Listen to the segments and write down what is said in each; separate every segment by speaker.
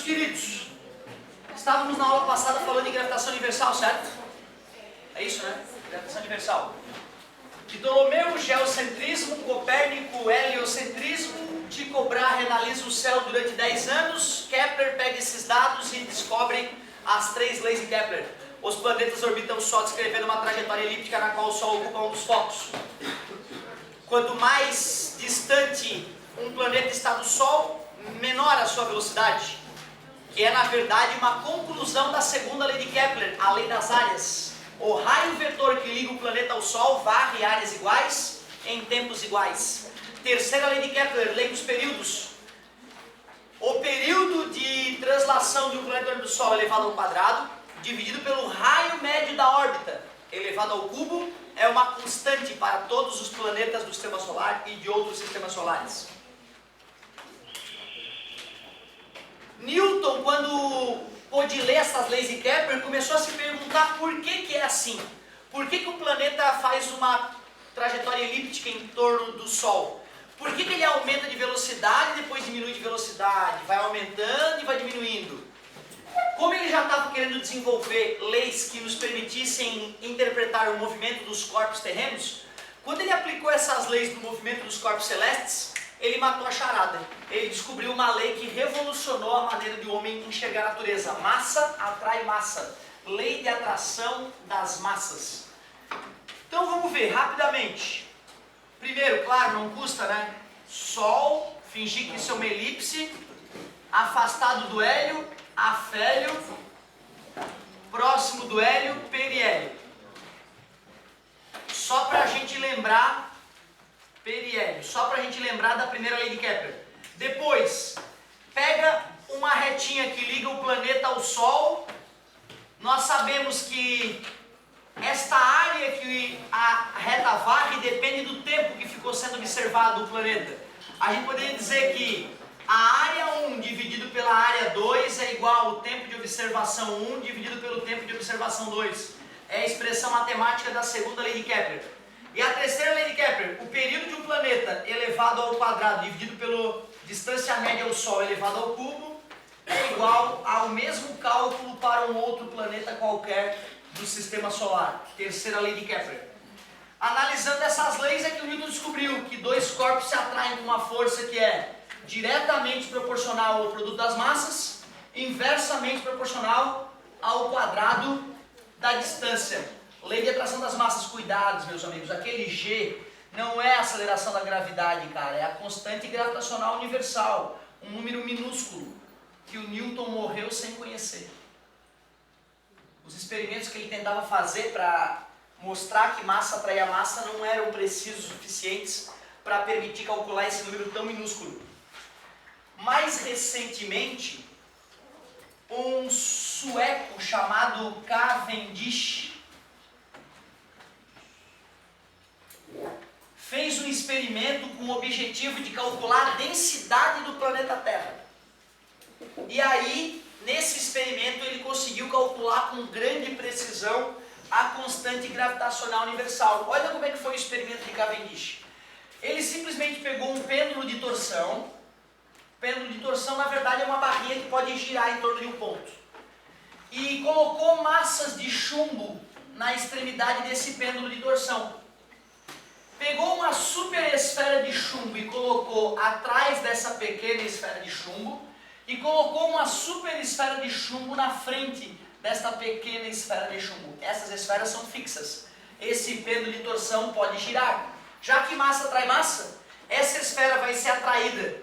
Speaker 1: queridos, estávamos na aula passada falando de gravitação universal, certo? É isso, né? Gravitação universal. Ptolomeu, geocentrismo, Copérnico, heliocentrismo, Tycho Brahe analisa o céu durante 10 anos, Kepler pega esses dados e descobre as 3 leis de Kepler. Os planetas orbitam o Sol descrevendo uma trajetória elíptica na qual o Sol ocupa um dos focos. Quanto mais distante um planeta está do Sol, menor a sua velocidade, que é na verdade uma conclusão da segunda lei de Kepler, a lei das áreas. O raio vetor que liga o planeta ao Sol varre áreas iguais em tempos iguais. Terceira lei de Kepler, lei dos períodos. O período de translação de um planeta do Sol elevado ao quadrado, dividido pelo raio médio da órbita elevado ao cubo, é uma constante para todos os planetas do Sistema Solar e de outros sistemas solares. Newton, quando pôde ler essas leis de Kepler, começou a se perguntar por que é assim. Por que o planeta faz uma trajetória elíptica em torno do Sol? Por que ele aumenta de velocidade e depois diminui de velocidade? Vai aumentando e vai diminuindo. Como ele já estava querendo desenvolver leis que nos permitissem interpretar o movimento dos corpos terrenos, quando ele aplicou essas leis do movimento dos corpos celestes, ele matou a charada. Ele descobriu uma lei que revolucionou a maneira de o homem enxergar a natureza. Massa atrai massa. Lei de atração das massas. Então vamos ver rapidamente. Primeiro, claro, não custa, né? Sol, fingir que isso é uma elipse, afastado do hélio, afélio, próximo do hélio, periélio. Só para a gente lembrar, periélio, só para a gente lembrar da primeira lei de Kepler. Depois, pega uma retinha que liga o planeta ao Sol. Nós sabemos que esta área que a reta varre depende do tempo que ficou sendo observado o planeta. A gente poderia dizer que a área 1 dividido pela área 2 é igual ao tempo de observação 1 dividido pelo tempo de observação 2. É a expressão matemática da segunda lei de Kepler. E a terceira lei de Kepler, o período de um planeta elevado ao quadrado dividido pela distância média ao Sol elevado ao cubo é igual ao mesmo cálculo para um outro planeta qualquer do Sistema Solar. Terceira lei de Kepler. Analisando essas leis é que o Newton descobriu que 2 corpos se atraem com uma força que é diretamente proporcional ao produto das massas, inversamente proporcional ao quadrado da distância. Lei de atração das massas, cuidados, meus amigos, aquele G não é a aceleração da gravidade, cara, é a constante gravitacional universal, um número minúsculo que o Newton morreu sem conhecer. Os experimentos que ele tentava fazer para mostrar que massa atraía massa não eram precisos o suficientes para permitir calcular esse número tão minúsculo. Mais recentemente, um sueco chamado Cavendish fez um experimento com o objetivo de calcular a densidade do planeta Terra. E aí, nesse experimento, ele conseguiu calcular com grande precisão a constante gravitacional universal. Olha como é que foi o experimento de Cavendish. Ele simplesmente pegou um pêndulo de torção. O pêndulo de torção, na verdade, é uma barrinha que pode girar em torno de um ponto. E colocou massas de chumbo na extremidade desse pêndulo de torção. Pegou uma super esfera de chumbo e colocou atrás dessa pequena esfera de chumbo e colocou uma super esfera de chumbo na frente desta pequena esfera de chumbo. Essas esferas são fixas. Esse pêndulo de torção pode girar. Já que massa atrai massa, essa esfera vai ser atraída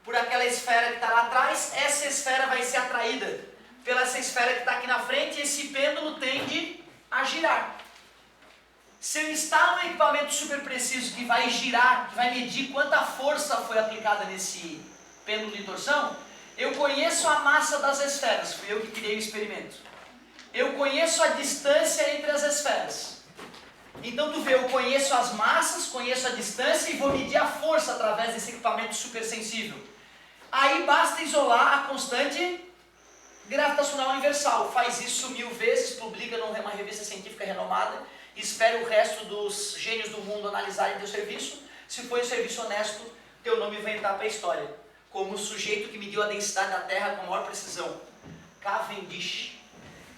Speaker 1: por aquela esfera que está lá atrás, essa esfera vai ser atraída pela essa esfera que está aqui na frente e esse pêndulo tende a girar. Se eu instalo um equipamento super preciso que vai girar, que vai medir quanta força foi aplicada nesse pêndulo de torção, eu conheço a massa das esferas, fui eu que criei o experimento. Eu conheço a distância entre as esferas. Então tu vê, eu conheço as massas, conheço a distância e vou medir a força através desse equipamento super sensível. Aí basta isolar a constante gravitacional universal. Faz isso 1000 vezes, publica numa revista científica renomada, espera o resto dos gênios do mundo analisarem teu serviço. Se for um serviço honesto, teu nome vai entrar para a história. como o sujeito que mediu a densidade da Terra com a maior precisão. Cavendish.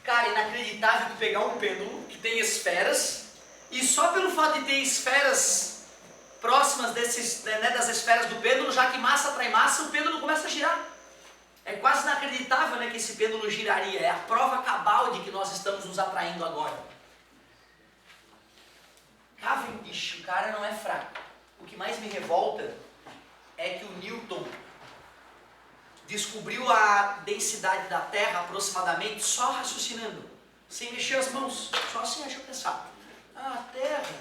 Speaker 1: Cara, inacreditável tu pegar um pêndulo que tem esferas e só pelo fato de ter esferas próximas das esferas do pêndulo, já que massa atrai massa, o pêndulo começa a girar. É quase inacreditável, né, que esse pêndulo giraria. É a prova cabal de que nós estamos nos atraindo agora. Cavendish, o cara não é fraco. O que mais me revolta é que o Newton descobriu a densidade da Terra aproximadamente só raciocinando, sem mexer as mãos, só assim, deixa eu pensar. A Terra,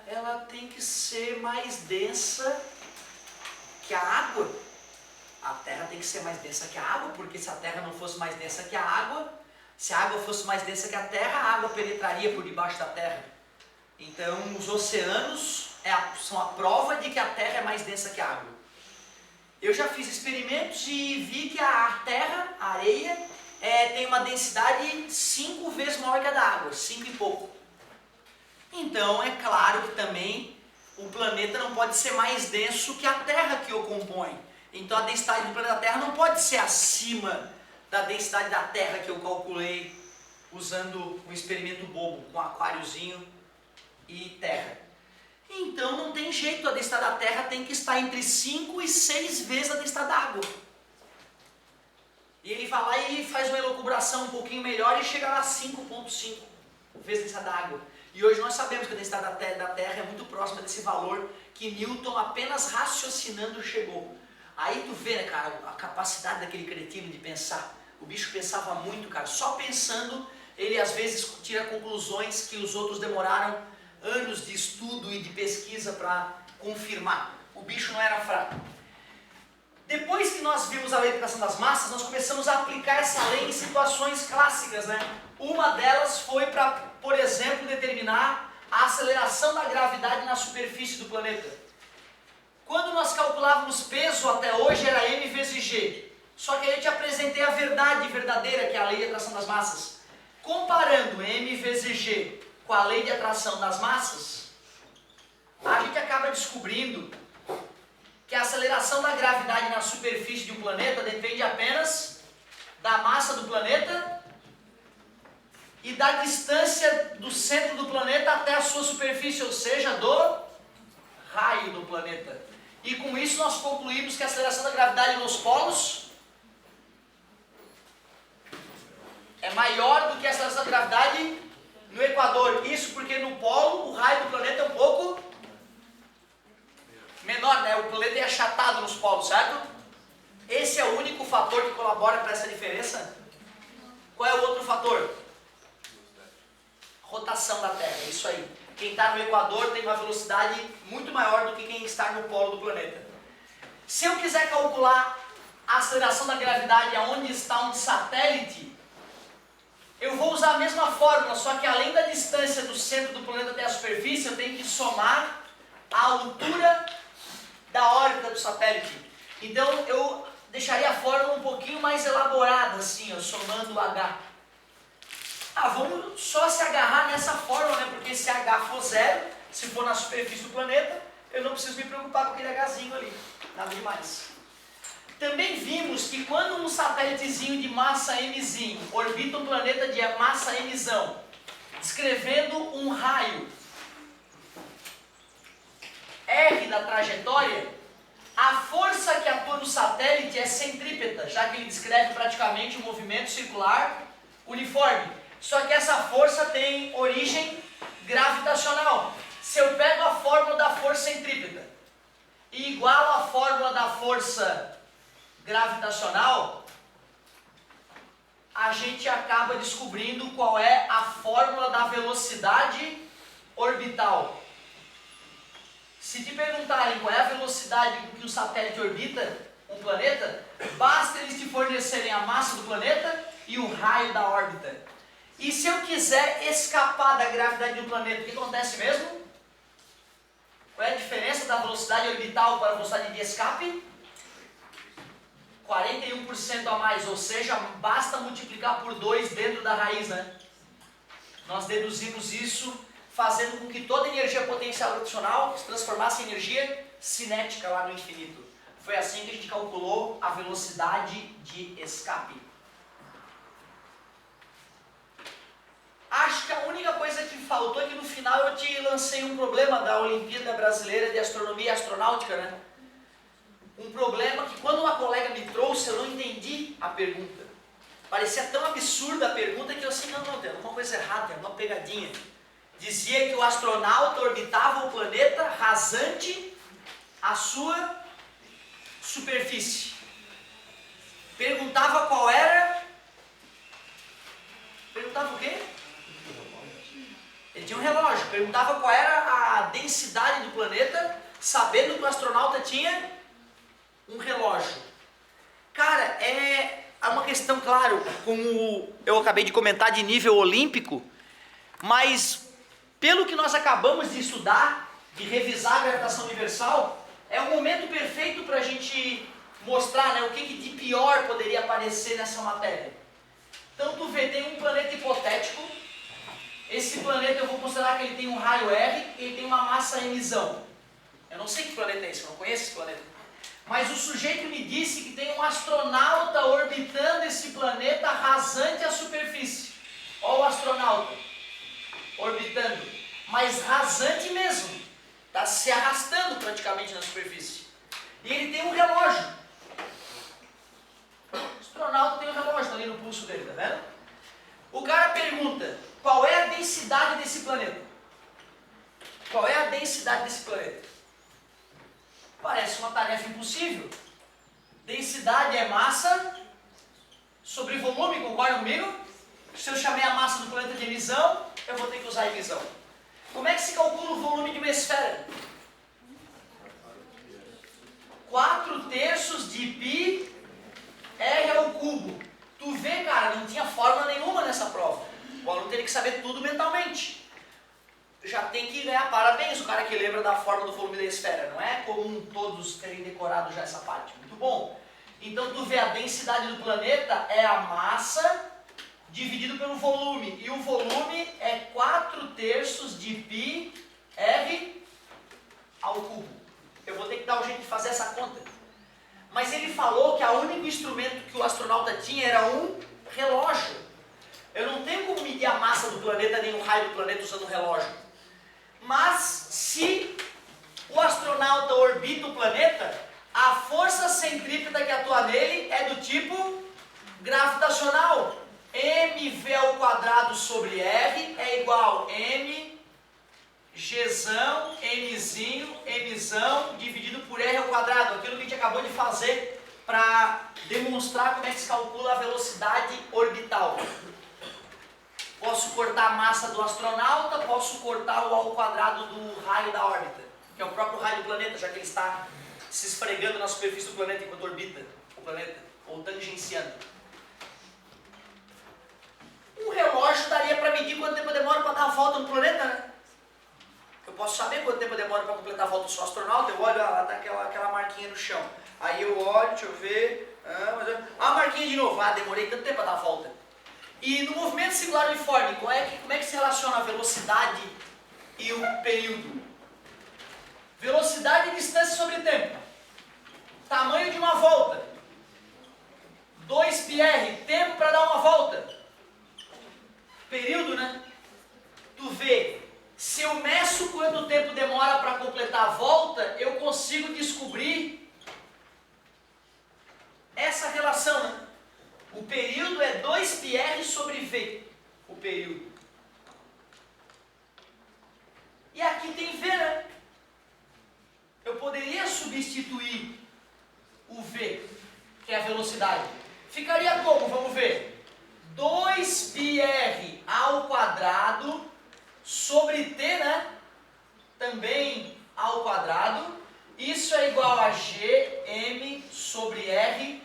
Speaker 1: ela tem que ser mais densa que a água. A Terra tem que ser mais densa que a água, porque se a Terra não fosse mais densa que a água, se a água fosse mais densa que a Terra, a água penetraria por debaixo da Terra. Então, os oceanos são a prova de que a Terra é mais densa que a água. Eu já fiz experimentos e vi que a Terra, a areia, tem uma densidade 5 vezes maior que a da água, 5 e pouco. Então, é claro que também o planeta não pode ser mais denso que a Terra que o compõe. Então, a densidade do planeta Terra não pode ser acima da densidade da Terra que eu calculei usando um experimento bobo, com um aquáriozinho e terra. Então não tem jeito, a densidade da Terra tem que estar entre 5 e 6 vezes a densidade da água. E ele vai lá e faz uma elucubração um pouquinho melhor e chega lá a 5,5 vezes a densidade da água. E hoje nós sabemos que a densidade da Terra é muito próxima desse valor que Newton apenas raciocinando chegou. Aí tu vê, né, cara, a capacidade daquele cretino de pensar. O bicho pensava muito, cara. Só pensando, ele às vezes tira conclusões que os outros demoraram anos de estudo e de pesquisa para confirmar. O bicho não era fraco. Depois que nós vimos a lei da atração das massas, nós começamos a aplicar essa lei em situações clássicas, né? Uma delas foi para, por exemplo, determinar a aceleração da gravidade na superfície do planeta. Quando nós calculávamos peso até hoje era m vezes g. Só que aí eu te apresentei a verdade verdadeira, que é a lei de atração das massas. Comparando m vezes g com a lei de atração das massas, a gente acaba descobrindo que a aceleração da gravidade na superfície de um planeta depende apenas da massa do planeta e da distância do centro do planeta até a sua superfície, ou seja, do raio do planeta. E com isso nós concluímos que a aceleração da gravidade nos polos é maior do que a aceleração da gravidade no Equador. Isso porque no polo o raio do planeta é um pouco menor, né? O planeta é achatado nos polos, certo? Esse é o único fator que colabora para essa diferença. Qual é o outro fator? Rotação da Terra, isso aí. Quem está no Equador tem uma velocidade muito maior do que quem está no polo do planeta. Se eu quiser calcular a aceleração da gravidade aonde está um satélite, eu vou usar a mesma fórmula, só que além da distância do centro do planeta até a superfície, eu tenho que somar a altura da órbita do satélite. Então eu deixaria a fórmula um pouquinho mais elaborada, assim, ó, somando o H. Vamos só se agarrar nessa fórmula, né? Porque se H for zero, se for na superfície do planeta, eu não preciso me preocupar com aquele Hzinho ali. Nada demais. Também vimos que quando um satélitezinho de massa mzinho orbita um planeta de massa mzão, descrevendo um raio R da trajetória, a força que atua no satélite é centrípeta, já que ele descreve praticamente um movimento circular uniforme. Só que essa força tem origem gravitacional. Se eu pego a fórmula da força centrípeta e igualo a fórmula da força gravitacional, a gente acaba descobrindo qual é a fórmula da velocidade orbital. Se te perguntarem qual é a velocidade com que o satélite orbita um planeta, basta eles te fornecerem a massa do planeta e o raio da órbita. E se eu quiser escapar da gravidade do planeta, o que acontece mesmo? Qual é a diferença da velocidade orbital para a velocidade de escape? 41% a mais, ou seja, basta multiplicar por 2 dentro da raiz, né? Nós deduzimos isso fazendo com que toda energia potencial gravitacional se transformasse em energia cinética lá no infinito. Foi assim que a gente calculou a velocidade de escape. Acho que a única coisa que faltou é que no final eu te lancei um problema da Olimpíada Brasileira de Astronomia e Astronáutica, né? Um problema que quando uma colega me trouxe eu não entendi a pergunta. Parecia tão absurda a pergunta que eu assim, não, tem alguma coisa errada, tem uma pegadinha. Dizia que o astronauta orbitava o planeta rasante a sua superfície. Perguntava qual era... Perguntava o quê? Ele tinha um relógio. Perguntava qual era a densidade do planeta, sabendo que o astronauta tinha um relógio. Cara, é uma questão, claro, como eu acabei de comentar, de nível olímpico, mas pelo que nós acabamos de estudar, de revisar a gravitação universal, é o momento perfeito para a gente mostrar, né, o que de pior poderia aparecer nessa matéria. Então tu vê, tem um planeta hipotético. Esse planeta eu vou considerar que ele tem um raio R, ele tem uma massa mzão. Eu não sei que planeta é esse, eu não conheço esse planeta. Mas o sujeito me disse que tem um astronauta orbitando esse planeta rasante à superfície. Olha o astronauta orbitando, mas rasante mesmo. Está se arrastando praticamente na superfície. E ele tem um relógio. O astronauta tem um relógio, está ali no pulso dele, tá vendo? O cara pergunta, qual é a densidade desse planeta? Qual é a densidade desse planeta? Parece uma tarefa impossível. Densidade é massa sobre volume, concorda comigo? Se eu chamei a massa do planeta de emisão, eu vou ter que usar a emisão. Como é que se calcula o volume de uma esfera? 4/3 de π r ao cubo. Tu vê, cara, não tinha fórmula nenhuma nessa prova. O aluno teria que saber tudo mentalmente. Já tem que ganhar parabéns o cara que lembra da fórmula do volume da esfera. Não é comum todos terem decorado já essa parte. Muito bom. Então tu vê, a densidade do planeta é a massa dividido pelo volume. E o volume é 4/3 de π r ao cubo. Eu vou ter que dar um jeito de fazer essa conta. Mas ele falou que o único instrumento que o astronauta tinha era um relógio. Eu não tenho como medir a massa do planeta nem o raio do planeta usando um relógio. Mas se o astronauta orbita o planeta, a força centrípeta que atua nele é do tipo gravitacional. mv² sobre r é igual a m gzão, mzão dividido por r². Aquilo que a gente acabou de fazer para demonstrar como é que se calcula a velocidade orbital. Posso cortar a massa do astronauta, posso cortar o ao² do raio da órbita, que é o próprio raio do planeta, já que ele está se esfregando na superfície do planeta enquanto orbita o planeta, ou tangenciando. Um relógio daria para medir quanto tempo demora para dar a volta no planeta, né? Eu posso saber quanto tempo demora para completar a volta do seu astronauta. Eu olho lá, tá aquela marquinha no chão. Aí eu olho, deixa eu ver. A marquinha de novo. Demorei tanto tempo para dar a volta. E no movimento singular uniforme, como é que se relaciona a velocidade e o período? Velocidade e distância sobre tempo. Tamanho de uma volta. 2πr, tempo para dar uma volta. Período, né? Tu vê, se eu meço quanto tempo demora para completar a volta, eu consigo descobrir essa relação, né? O período é 2πr sobre v, o período. E aqui tem v, né? Eu poderia substituir o v, que é a velocidade. Ficaria como? Vamos ver. 2πr² sobre t, né? Também ao². Isso é igual a gm sobre r.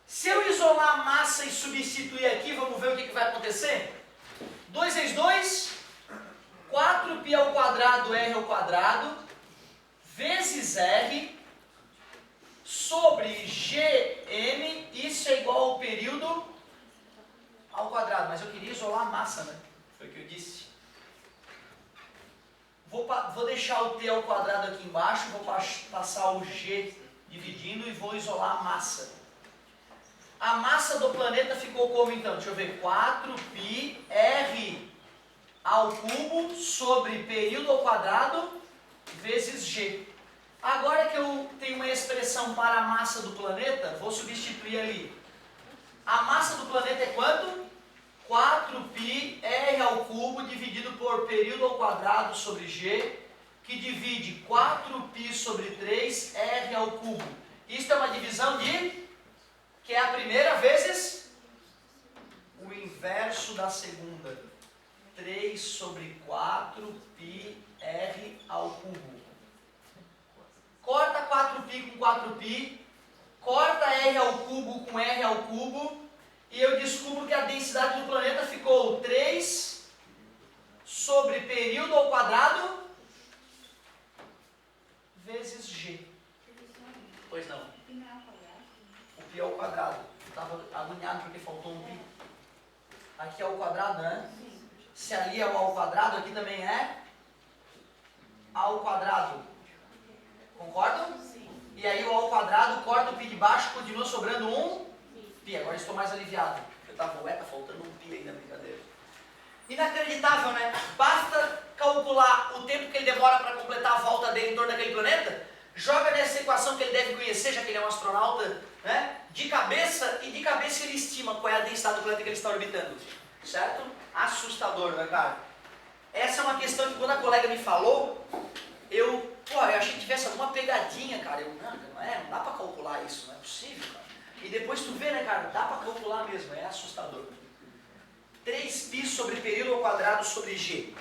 Speaker 1: Se eu isolar a massa e substituir aqui, vamos ver o que vai acontecer? 2 vezes 2, 4π² r² vezes r sobre gm, isso é igual ao período ao². Mas eu queria isolar a massa, né? Foi o que eu disse. Vou deixar o t ao quadrado aqui embaixo, vou passar o g dividindo e vou isolar a massa. A massa do planeta ficou como então? Deixa eu ver, 4πr ao cubo sobre período ao quadrado vezes g. Agora que eu tenho uma expressão para a massa do planeta, vou substituir ali. A massa do planeta é quanto? 4πr ao cubo dividido por período ao quadrado sobre g, que divide 4π sobre 3r ao cubo. Isto é uma divisão de... que é a primeira vezes o inverso da segunda. 3 sobre 4πr ao cubo. Corta 4π com 4π, corta r ao cubo com r ao cubo, e eu descubro que a densidade do planeta ficou 3 sobre período ao quadrado vezes g. Pois não. O π ao quadrado. Eu estava agoniado porque faltou um π. Aqui é ao quadrado, né? Se ali é o ao quadrado, aqui também é ao quadrado. Concordam? Sim. E aí o ao quadrado corta o π de baixo, continua sobrando um π. Agora estou mais aliviado. Eu estava, tá faltando um π aí na brincadeira. Inacreditável, né? Basta calcular o tempo que ele demora para completar a volta dele em torno daquele planeta, joga nessa equação que ele deve conhecer, já que ele é um astronauta, né? De cabeça, e de cabeça ele estima qual é a densidade do planeta que ele está orbitando. Certo? Assustador, né, cara? Essa é uma questão que quando a colega me falou, eu achei que tivesse alguma pegadinha, cara. Não dá pra calcular isso, não é possível, cara. E depois tu vê, né, cara, dá pra calcular mesmo, é assustador. 3π sobre período ao quadrado sobre g.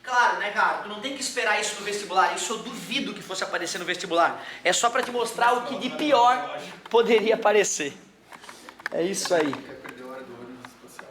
Speaker 1: Claro, né, cara, tu não tem que esperar isso no vestibular, isso eu duvido que fosse aparecer no vestibular. É só pra te mostrar o que de pior poderia aparecer. É isso aí.
Speaker 2: Quer perder a hora do ônibus espacial?